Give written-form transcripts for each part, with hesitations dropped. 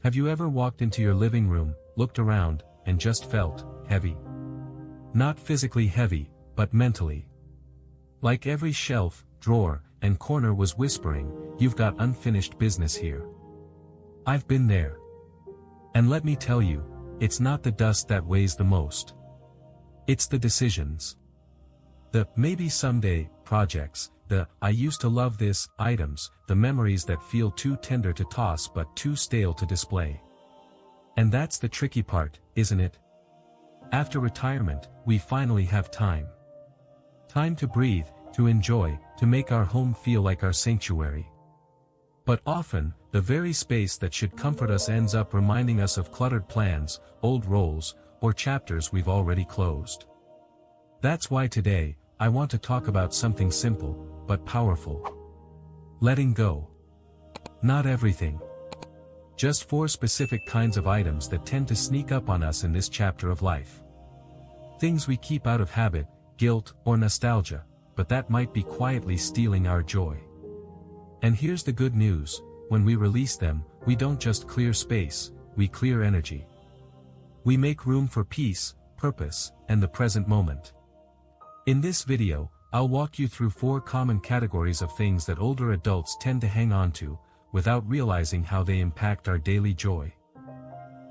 Have you ever walked into your living room, looked around, and just felt heavy? Not physically heavy, but mentally. Like every shelf, drawer, and corner was whispering, "You've got unfinished business here." I've been there. And let me tell you, it's not the dust that weighs the most. It's the decisions. The "maybe someday" projects, the "I used to love this" items, the memories that feel too tender to toss but too stale to display. And that's the tricky part, isn't it? After retirement, we finally have time. Time to breathe, to enjoy, to make our home feel like our sanctuary. But often, the very space that should comfort us ends up reminding us of cluttered plans, old roles, or chapters we've already closed. That's why today, I want to talk about something simple, but powerful. Letting go. Not everything. Just 4 specific kinds of items that tend to sneak up on us in this chapter of life. Things we keep out of habit, guilt, or nostalgia, but that might be quietly stealing our joy. And here's the good news, when we release them, we don't just clear space, we clear energy. We make room for peace, purpose, and the present moment. In this video, I'll walk you through 4 common categories of things that older adults tend to hang on to, without realizing how they impact our daily joy.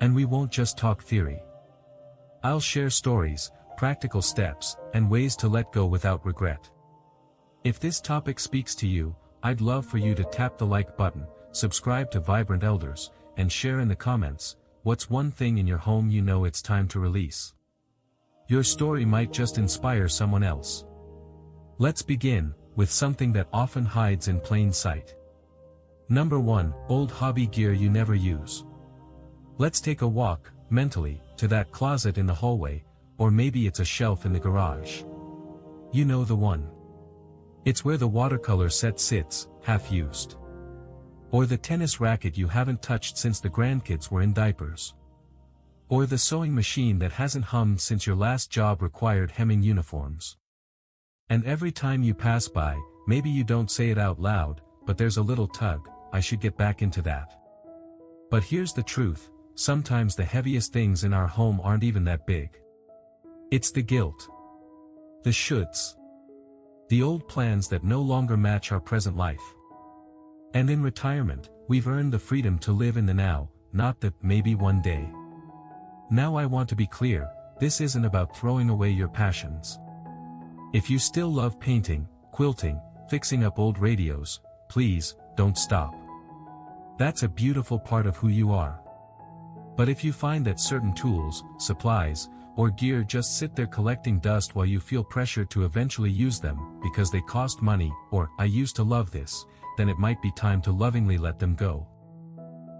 And we won't just talk theory. I'll share stories, practical steps, and ways to let go without regret. If this topic speaks to you, I'd love for you to tap the like button, subscribe to Vibrant Elders, and share in the comments, what's one thing in your home you know it's time to release. Your story might just inspire someone else. Let's begin with something that often hides in plain sight. Number 1, old hobby gear you never use. Let's take a walk, mentally, to that closet in the hallway, or maybe it's a shelf in the garage. You know the one. It's where the watercolor set sits, half-used. Or the tennis racket you haven't touched since the grandkids were in diapers. Or the sewing machine that hasn't hummed since your last job required hemming uniforms. And every time you pass by, maybe you don't say it out loud, but there's a little tug, "I should get back into that." But here's the truth, sometimes the heaviest things in our home aren't even that big. It's the guilt. The shoulds. The old plans that no longer match our present life. And in retirement, we've earned the freedom to live in the now, not the "maybe one day." Now I want to be clear, this isn't about throwing away your passions. If you still love painting, quilting, fixing up old radios, please, don't stop. That's a beautiful part of who you are. But if you find that certain tools, supplies, or gear just sit there collecting dust while you feel pressured to eventually use them, because they cost money, or "I used to love this," then it might be time to lovingly let them go.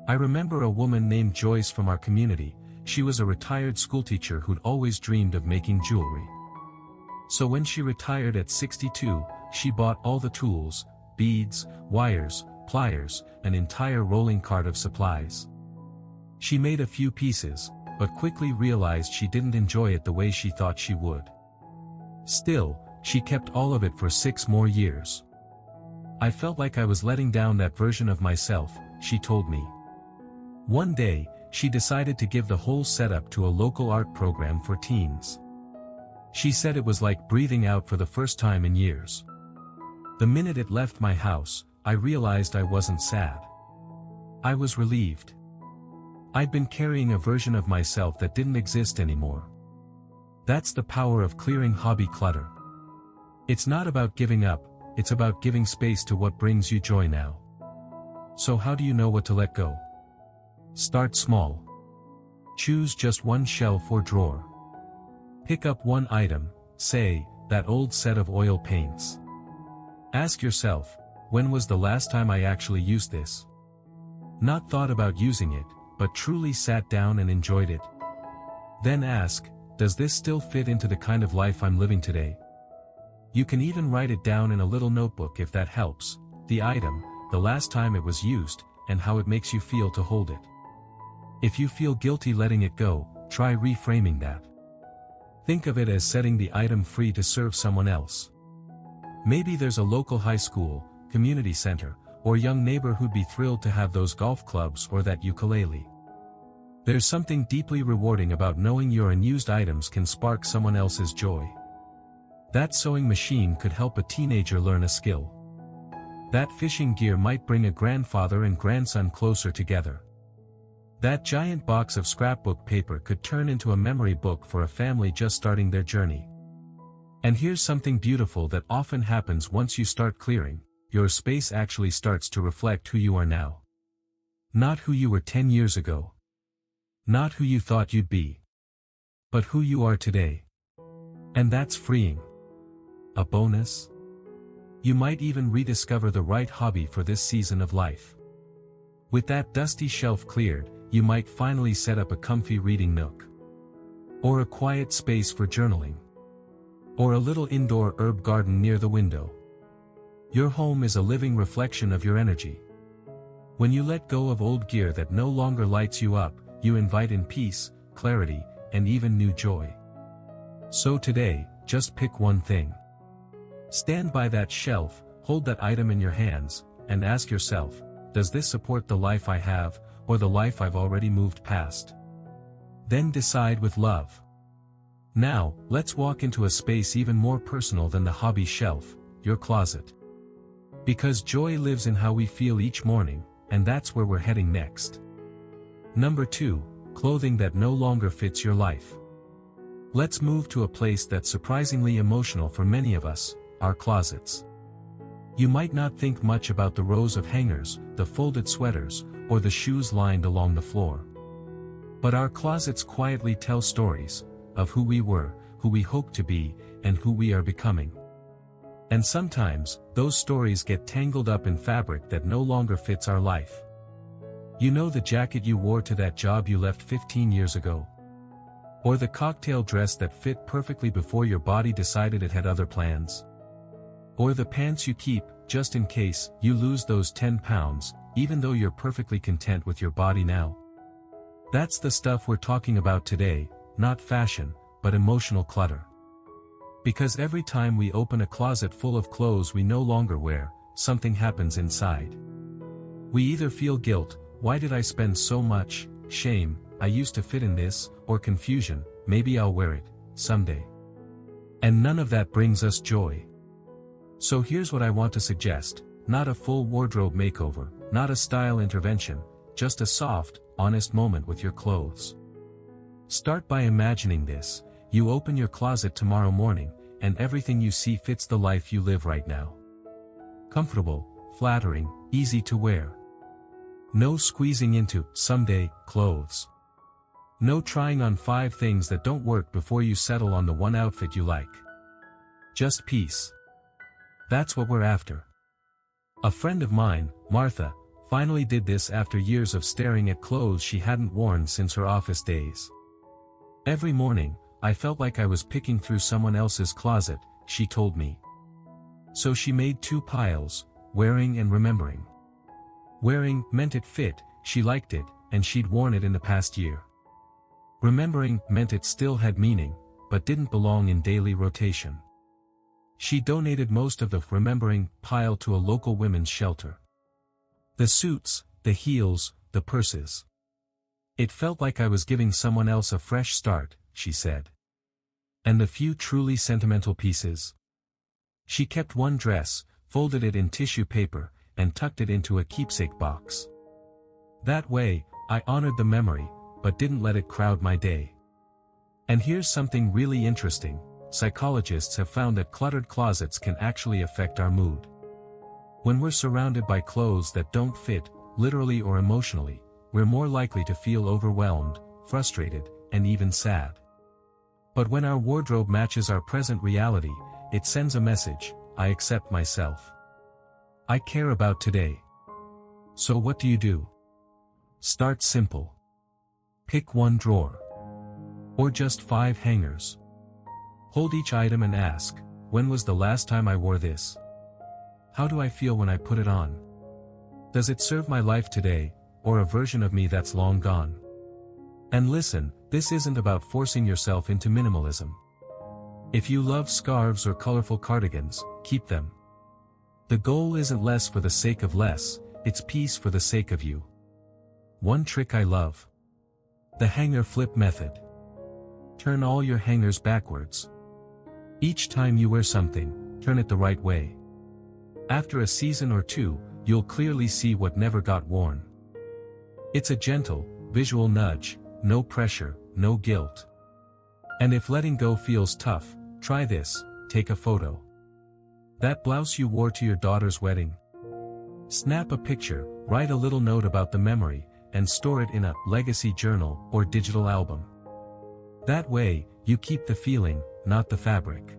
I remember a woman named Joyce from our community. She was a retired schoolteacher who'd always dreamed of making jewelry. So when she retired at 62, she bought all the tools, beads, wires, pliers, an entire rolling cart of supplies. She made a few pieces, but quickly realized she didn't enjoy it the way she thought she would. Still, she kept all of it for 6 more years. "I felt like I was letting down that version of myself," she told me. One day, she decided to give the whole setup to a local art program for teens. She said it was like breathing out for the first time in years. The minute it left my house, I realized I wasn't sad. I was relieved. I'd been carrying a version of myself that didn't exist anymore. That's the power of clearing hobby clutter. It's not about giving up, it's about giving space to what brings you joy now. So how do you know what to let go? Start small. Choose just one shelf or drawer. Pick up one item, say, that old set of oil paints. Ask yourself, when was the last time I actually used this? Not thought about using it, but truly sat down and enjoyed it. Then ask, does this still fit into the kind of life I'm living today? You can even write it down in a little notebook if that helps, the item, the last time it was used, and how it makes you feel to hold it. If you feel guilty letting it go, try reframing that. Think of it as setting the item free to serve someone else. Maybe there's a local high school, community center, or young neighbor who'd be thrilled to have those golf clubs or that ukulele. There's something deeply rewarding about knowing your unused items can spark someone else's joy. That sewing machine could help a teenager learn a skill. That fishing gear might bring a grandfather and grandson closer together. That giant box of scrapbook paper could turn into a memory book for a family just starting their journey. And here's something beautiful that often happens once you start clearing: your space actually starts to reflect who you are now. Not who you were 10 years ago. Not who you thought you'd be. But who you are today. And that's freeing. A bonus? You might even rediscover the right hobby for this season of life. With that dusty shelf cleared, you might finally set up a comfy reading nook. Or a quiet space for journaling. Or a little indoor herb garden near the window. Your home is a living reflection of your energy. When you let go of old gear that no longer lights you up, you invite in peace, clarity, and even new joy. So today, just pick one thing. Stand by that shelf, hold that item in your hands, and ask yourself, does this support the life I have, or the life I've already moved past? Then decide with love. Now, let's walk into a space even more personal than the hobby shelf, your closet. Because joy lives in how we feel each morning, and that's where we're heading next. Number 2, clothing that no longer fits your life. Let's move to a place that's surprisingly emotional for many of us, our closets. You might not think much about the rows of hangers, the folded sweaters, or the shoes lined along the floor. But our closets quietly tell stories of who we were, who we hope to be, and who we are becoming. And sometimes, those stories get tangled up in fabric that no longer fits our life. You know, the jacket you wore to that job you left 15 years ago? Or the cocktail dress that fit perfectly before your body decided it had other plans? Or the pants you keep, just in case you lose those 10 pounds, even though you're perfectly content with your body now? That's the stuff we're talking about today, not fashion, but emotional clutter. Because every time we open a closet full of clothes we no longer wear, something happens inside. We either feel guilt, why did I spend so much, shame, I used to fit in this, or confusion, maybe I'll wear it someday. And none of that brings us joy. So here's what I want to suggest: not a full wardrobe makeover, not a style intervention, just a soft, honest moment with your clothes. Start by imagining this: you open your closet tomorrow morning, and everything you see fits the life you live right now. Comfortable, flattering, easy to wear. No squeezing into someday clothes. No trying on 5 things that don't work before you settle on the one outfit you like. Just peace. That's what we're after. A friend of mine, Martha, finally did this after years of staring at clothes she hadn't worn since her office days. Every morning, I felt like I was picking through someone else's closet, she told me. So she made 2 piles, wearing and remembering. Wearing meant it fit, she liked it, and she'd worn it in the past year. Remembering meant it still had meaning, but didn't belong in daily rotation. She donated most of the remembering pile to a local women's shelter. The suits, the heels, the purses. It felt like I was giving someone else a fresh start, she said. And the few truly sentimental pieces? She kept one dress, folded it in tissue paper, and tucked it into a keepsake box. That way, I honored the memory, but didn't let it crowd my day. And here's something really interesting: psychologists have found that cluttered closets can actually affect our mood. When we're surrounded by clothes that don't fit, literally or emotionally, we're more likely to feel overwhelmed, frustrated, and even sad. But when our wardrobe matches our present reality, it sends a message: I accept myself. I care about today. So what do? Start simple. Pick one drawer. Or just 5 hangers. Hold each item and ask, when was the last time I wore this? How do I feel when I put it on? Does it serve my life today, or a version of me that's long gone? And listen, this isn't about forcing yourself into minimalism. If you love scarves or colorful cardigans, keep them. The goal isn't less for the sake of less, it's peace for the sake of you. One trick I love. The hanger flip method. Turn all your hangers backwards. Each time you wear something, turn it the right way. After a season or two, you'll clearly see what never got worn. It's a gentle, visual nudge, no pressure, no guilt. And if letting go feels tough, try this: take a photo. That blouse you wore to your daughter's wedding. Snap a picture, write a little note about the memory, and store it in a legacy journal or digital album. That way, you keep the feeling, not the fabric.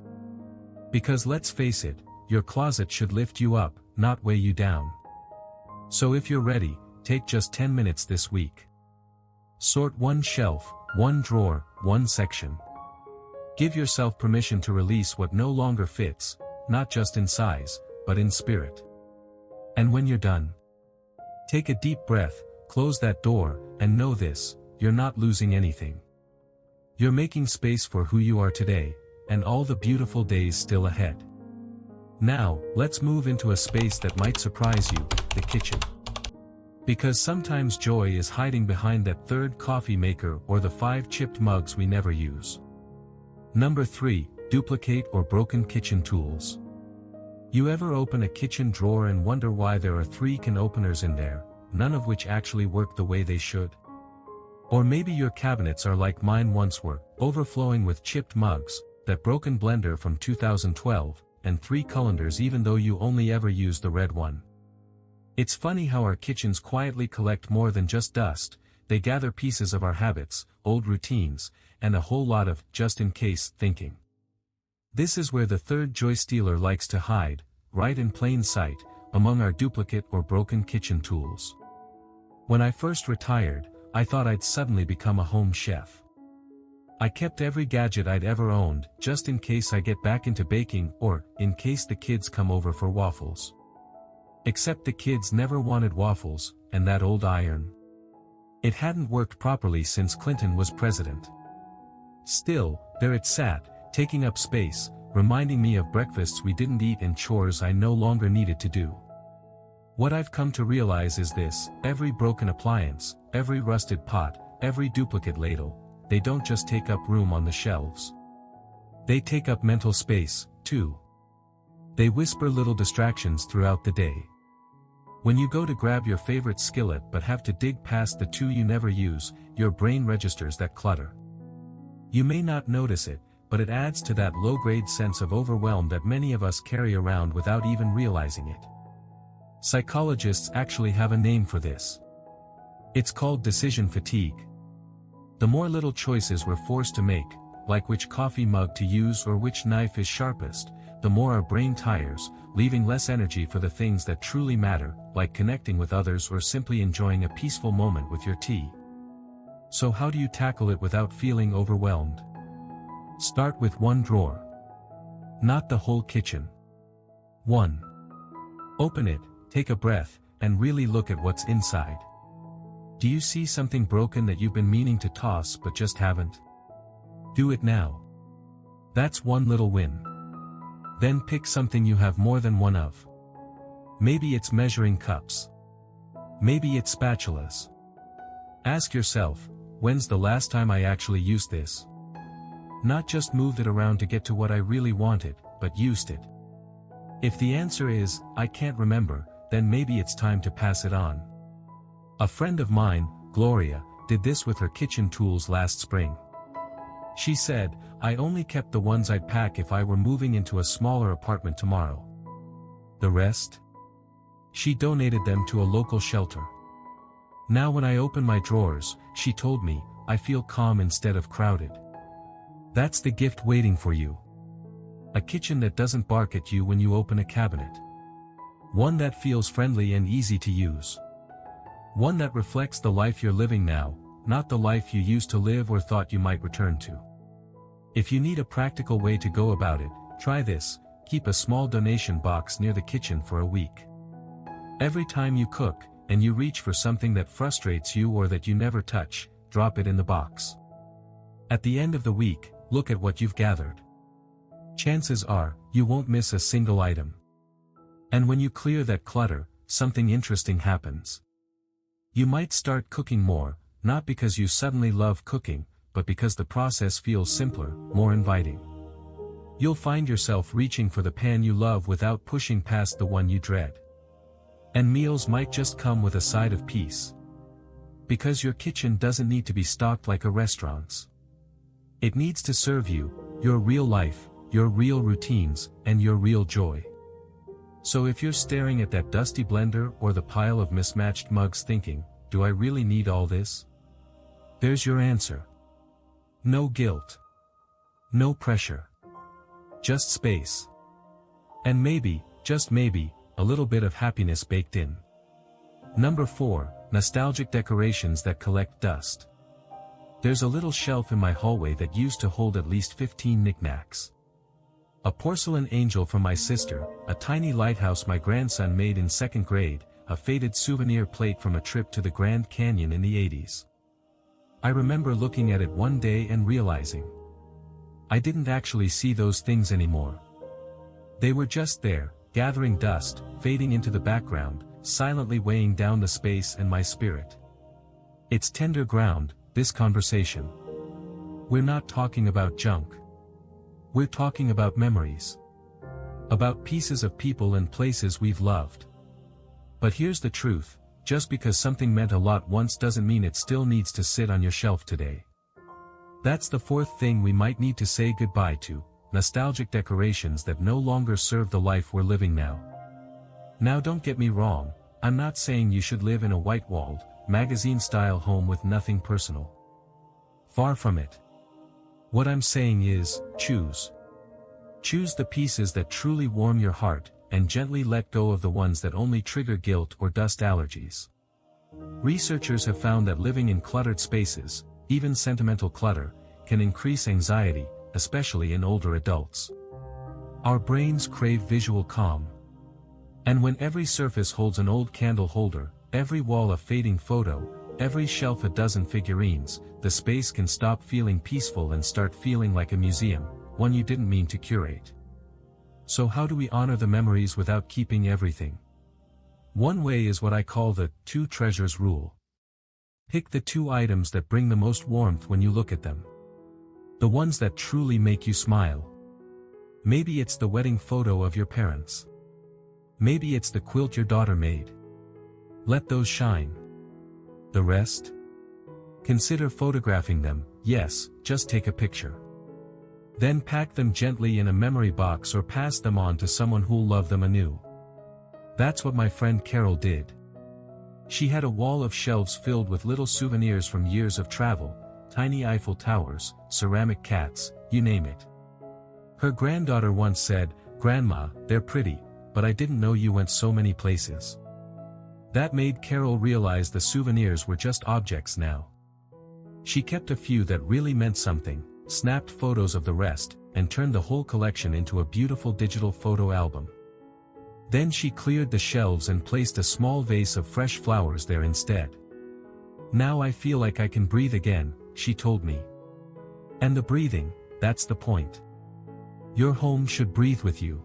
Because let's face it, your closet should lift you up, not weigh you down. So if you're ready, take just 10 minutes this week. Sort one shelf, one drawer, one section. Give yourself permission to release what no longer fits, not just in size, but in spirit. And when you're done, take a deep breath, close that door, and know this: you're not losing anything. You're making space for who you are today, and all the beautiful days still ahead. Now, let's move into a space that might surprise you: the kitchen. Because sometimes joy is hiding behind that third coffee maker or the 5 chipped mugs we never use. Number 3, duplicate or broken kitchen tools. You ever open a kitchen drawer and wonder why there are 3 can openers in there, none of which actually work the way they should? Or maybe your cabinets are like mine once were, overflowing with chipped mugs, that broken blender from 2012, and 3 colanders even though you only ever use the red one. It's funny how our kitchens quietly collect more than just dust. They gather pieces of our habits, old routines, and a whole lot of just-in-case thinking. This is where the third joy stealer likes to hide, right in plain sight, among our duplicate or broken kitchen tools. When I first retired, I thought I'd suddenly become a home chef. I kept every gadget I'd ever owned, just in case I get back into baking or in case the kids come over for waffles. Except the kids never wanted waffles, and that old iron. It hadn't worked properly since Clinton was president. Still, there it sat, taking up space, reminding me of breakfasts we didn't eat and chores I no longer needed to do. What I've come to realize is this: every broken appliance, every rusted pot, every duplicate ladle, they don't just take up room on the shelves. They take up mental space, too. They whisper little distractions throughout the day. When you go to grab your favorite skillet but have to dig past the 2 you never use, your brain registers that clutter. You may not notice it, but it adds to that low-grade sense of overwhelm that many of us carry around without even realizing it. Psychologists actually have a name for this. It's called decision fatigue. The more little choices we're forced to make, like which coffee mug to use or which knife is sharpest, the more our brain tires, leaving less energy for the things that truly matter, like connecting with others or simply enjoying a peaceful moment with your tea. So how do you tackle it without feeling overwhelmed? Start with one drawer. Not the whole kitchen. 1. Open it, take a breath, and really look at what's inside. Do you see something broken that you've been meaning to toss but just haven't? Do it now. That's one little win. Then pick something you have more than one of. Maybe it's measuring cups. Maybe it's spatulas. Ask yourself, when's the last time I actually used this? Not just moved it around to get to what I really wanted, but used it. If the answer is, I can't remember, then maybe it's time to pass it on. A friend of mine, Gloria, did this with her kitchen tools last spring. She said, I only kept the ones I'd pack if I were moving into a smaller apartment tomorrow. The rest? She donated them to a local shelter. Now when I open my drawers, she told me, I feel calm instead of crowded. That's the gift waiting for you. A kitchen that doesn't bark at you when you open a cabinet. One that feels friendly and easy to use. One that reflects the life you're living now, not the life you used to live or thought you might return to. If you need a practical way to go about it, try this: keep a small donation box near the kitchen for a week. Every time you cook, and you reach for something that frustrates you or that you never touch, drop it in the box. At the end of the week, look at what you've gathered. Chances are, you won't miss a single item. And when you clear that clutter, something interesting happens. You might start cooking more, not because you suddenly love cooking, but because the process feels simpler, more inviting. You'll find yourself reaching for the pan you love without pushing past the one you dread. And meals might just come with a side of peace. Because your kitchen doesn't need to be stocked like a restaurant's. It needs to serve you, your real life, your real routines, and your real joy. So if you're staring at that dusty blender or the pile of mismatched mugs thinking, do I really need all this? There's your answer. No guilt. No pressure. Just space. And maybe, just maybe, a little bit of happiness baked in. Number 4, nostalgic decorations that collect dust. There's a little shelf in my hallway that used to hold at least 15 knickknacks. A porcelain angel from my sister, a tiny lighthouse my grandson made in 2nd grade, a faded souvenir plate from a trip to the Grand Canyon in the 80s. I remember looking at it one day and realizing I didn't actually see those things anymore. They were just there, gathering dust, fading into the background, silently weighing down the space and my spirit. It's tender ground, this conversation. We're not talking about junk. We're talking about memories. About pieces of people and places we've loved. But here's the truth, just because something meant a lot once doesn't mean it still needs to sit on your shelf today. That's the 4th thing we might need to say goodbye to, nostalgic decorations that no longer serve the life we're living now. Now don't get me wrong, I'm not saying you should live in a white-walled, magazine-style home with nothing personal. Far from it. What I'm saying is, choose. Choose the pieces that truly warm your heart, and gently let go of the ones that only trigger guilt or dust allergies. Researchers have found that living in cluttered spaces, even sentimental clutter, can increase anxiety, especially in older adults. Our brains crave visual calm. And when every surface holds an old candle holder, every wall a fading photo, every shelf a dozen figurines, the space can stop feeling peaceful and start feeling like a museum, one you didn't mean to curate. So how do we honor the memories without keeping everything? One way is what I call the 2 treasures rule. Pick the 2 items that bring the most warmth when you look at them. The ones that truly make you smile. Maybe it's the wedding photo of your parents. Maybe it's the quilt your daughter made. Let those shine. The rest? Consider photographing them, yes, just take a picture. Then pack them gently in a memory box or pass them on to someone who'll love them anew. That's what my friend Carol did. She had a wall of shelves filled with little souvenirs from years of travel, tiny Eiffel Towers, ceramic cats, you name it. Her granddaughter once said, "Grandma, they're pretty, but I didn't know you went so many places." That made Carol realize the souvenirs were just objects now. She kept a few that really meant something, snapped photos of the rest, and turned the whole collection into a beautiful digital photo album. Then she cleared the shelves and placed a small vase of fresh flowers there instead. "Now I feel like I can breathe again," she told me. And the breathing, that's the point. Your home should breathe with you.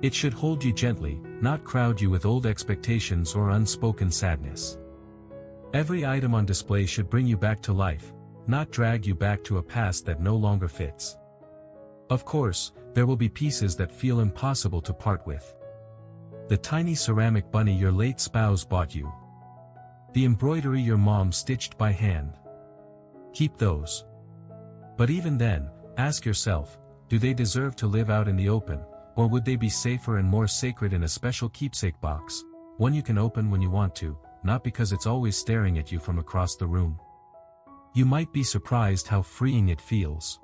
It should hold you gently, not crowd you with old expectations or unspoken sadness. Every item on display should bring you back to life, not drag you back to a past that no longer fits. Of course, there will be pieces that feel impossible to part with. The tiny ceramic bunny your late spouse bought you. The embroidery your mom stitched by hand. Keep those. But even then, ask yourself, do they deserve to live out in the open, or would they be safer and more sacred in a special keepsake box, one you can open when you want to, not because it's always staring at you from across the room? You might be surprised how freeing it feels.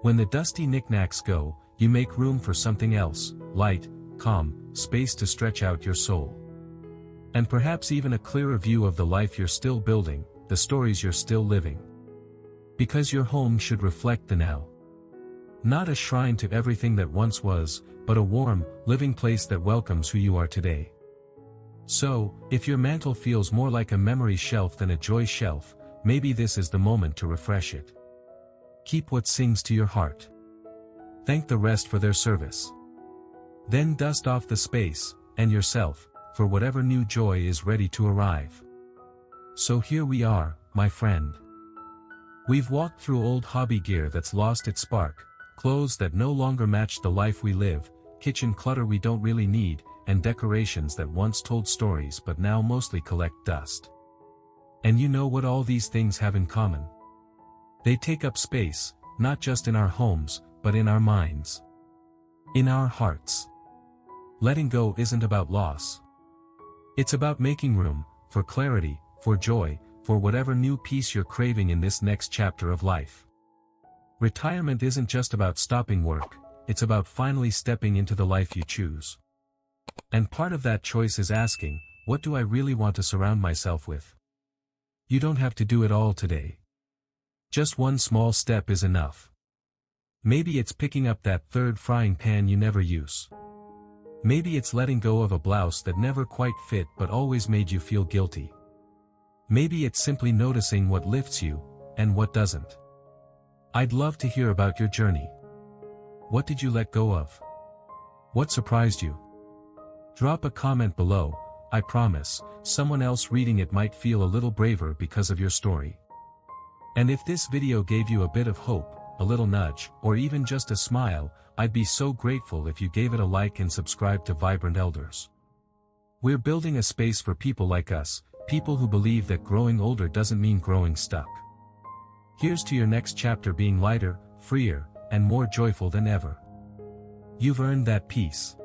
When the dusty knickknacks go, you make room for something else, light, calm, space to stretch out your soul. And perhaps even a clearer view of the life you're still building, the stories you're still living. Because your home should reflect the now. Not a shrine to everything that once was, but a warm, living place that welcomes who you are today. So, if your mantle feels more like a memory shelf than a joy shelf, maybe this is the moment to refresh it. Keep what sings to your heart. Thank the rest for their service. Then dust off the space, and yourself, for whatever new joy is ready to arrive. So here we are, my friend. We've walked through old hobby gear that's lost its spark, clothes that no longer match the life we live, kitchen clutter we don't really need, and decorations that once told stories but now mostly collect dust. And you know what all these things have in common? They take up space, not just in our homes, but in our minds. In our hearts. Letting go isn't about loss. It's about making room, for clarity, for joy, for whatever new peace you're craving in this next chapter of life. Retirement isn't just about stopping work, it's about finally stepping into the life you choose. And part of that choice is asking, what do I really want to surround myself with? You don't have to do it all today. Just one small step is enough. Maybe it's picking up that third frying pan you never use. Maybe it's letting go of a blouse that never quite fit but always made you feel guilty. Maybe it's simply noticing what lifts you, and what doesn't. I'd love to hear about your journey. What did you let go of? What surprised you? Drop a comment below. I promise, someone else reading it might feel a little braver because of your story. And if this video gave you a bit of hope, a little nudge, or even just a smile, I'd be so grateful if you gave it a like and subscribe to Vibrant Elders. We're building a space for people like us, people who believe that growing older doesn't mean growing stuck. Here's to your next chapter being lighter, freer, and more joyful than ever. You've earned that peace.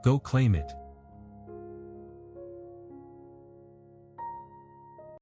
Go claim it.